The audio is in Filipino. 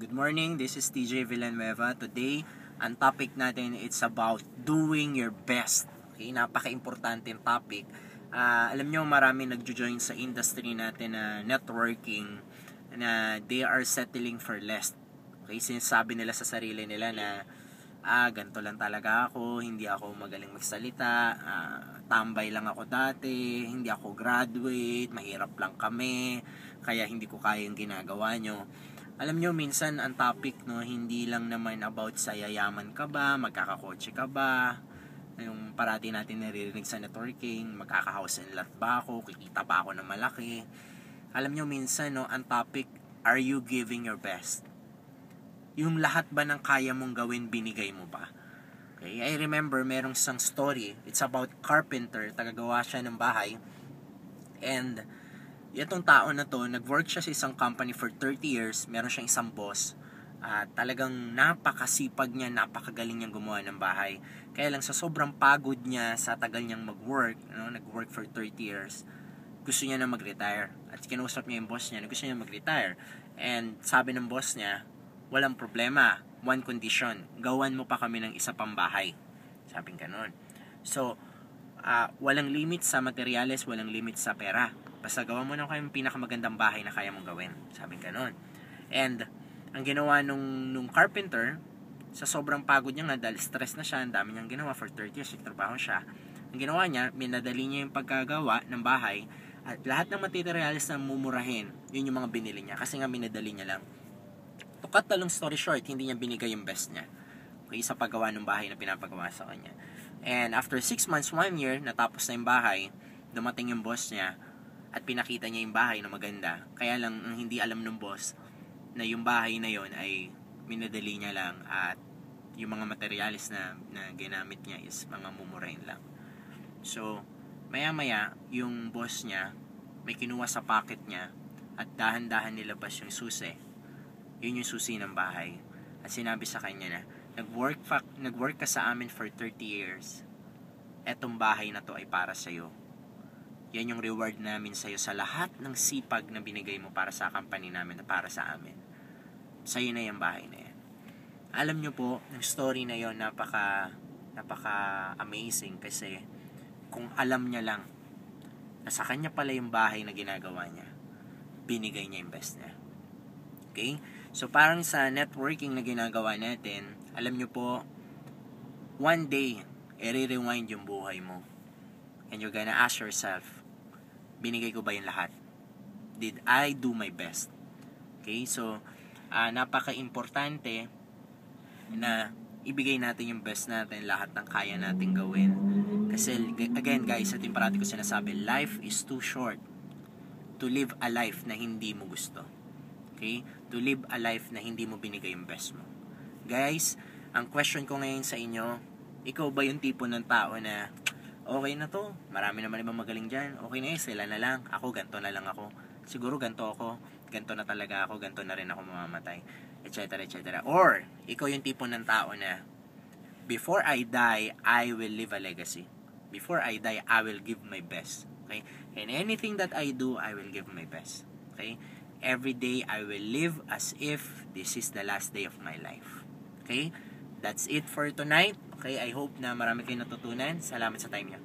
Good morning, this is TJ Villanueva. Today, ang topic natin it's about doing your best. Okay, napaka-importante topic. Alam nyo, marami nagjo-join sa industry natin na networking na they are settling for less. Okay, sinasabi nila sa sarili nila na ganito lang talaga ako, hindi ako magaling magsalita, tambay lang ako dati, hindi ako graduate, mahirap lang kami, kaya hindi ko kaya yung ginagawa nyo. Alam nyo, minsan ang topic, no, hindi lang naman about sa yayaman ka ba, magkakakotse ka ba, yung parati natin naririnig sa networking, magkaka-house and lot ba ako, kikita ba ako ng malaki. Alam nyo, minsan, no, ang topic, are you giving your best? Yung lahat ba ng kaya mong gawin, binigay mo ba? Okay, I remember merong isang story, it's about carpenter, tagagawa siya ng bahay, and itong tao na to, nag-work siya sa isang company for 30 years, meron siyang isang boss, talagang napakasipag niya, napakagaling niyang gumawa ng bahay. Kaya lang sa sobrang pagod niya, sa tagal niyang mag-work, nag-work for 30 years, gusto niya na mag-retire. At kinausap niya yung boss niya na gusto niya mag-retire. And sabi ng boss niya, walang problema, one condition, gawan mo pa kami ng isa pang bahay. Sabing ganun. So, walang limit sa materyales, walang limit sa pera. Basta gawa mo na kayong pinakamagandang bahay na kaya mong gawin. Sabing ganun. And, ang ginawa nung carpenter, sa sobrang pagod niya nga, dahil stress na siya, ang dami niyang ginawa for 30 years, nagtrabaho siya. Ang ginawa niya, minadali niya yung pagkagawa ng bahay, at lahat ng materials na mumurahin, yun yung mga binili niya. Kasi nga minadali niya lang. To cut the long story short, hindi niya binigay yung best niya. Okay, sa paggawa ng bahay na pinapagawa sa kanya. And after 6 months, 1 year, natapos na yung bahay, dumating yung boss niya, at pinakita niya yung bahay na maganda. Kaya lang, hindi alam ng boss na yung bahay na yon ay minadali niya lang at yung mga materials na ginamit niya is mga mumurahin lang. So, maya-maya, yung boss niya may kinuha sa pocket niya at dahan-dahan nilabas yung susi. Yun yung susi ng bahay. At sinabi sa kanya na, nag-work ka sa amin for 30 years. Etong bahay na to ay para sa'yo. Yan yung reward namin sa'yo sa lahat ng sipag na binigay mo para sa company namin na para sa amin. Sa'yo na yung bahay na yan. Alam nyo po, yung story na yon napaka amazing kasi kung alam niya lang na sa kanya pala yung bahay na ginagawa niya, binigay niya yung best niya. Okay? So parang sa networking na ginagawa natin, alam nyo po, one day, i-rewind yung buhay mo. And you're gonna ask yourself, binigay ko ba yung lahat? Did I do my best? Okay, so napaka-importante na ibigay natin yung best natin, lahat ng kaya natin gawin. Kasi again guys, ito yung parati ko sinasabi, life is too short to live a life na hindi mo gusto. Okay? To live a life na hindi mo binigay yung best mo. Guys, ang question ko ngayon sa inyo, ikaw ba yung tipo ng tao na okay na to, marami naman ibang magaling dyan, okay na sila na lang, ako ganto na lang ako, siguro ganto ako, ganto na talaga ako, ganto na rin ako mamamatay, etc. etc. Or, ikaw yung tipo ng tao na before I die, I will leave a legacy. Before I die, I will give my best. Okay? And anything that I do, I will give my best. Okay? Every day, I will live as if this is the last day of my life. Okay? That's it for tonight. Okay, I hope na marami kayong natutunan. Salamat sa time niyo.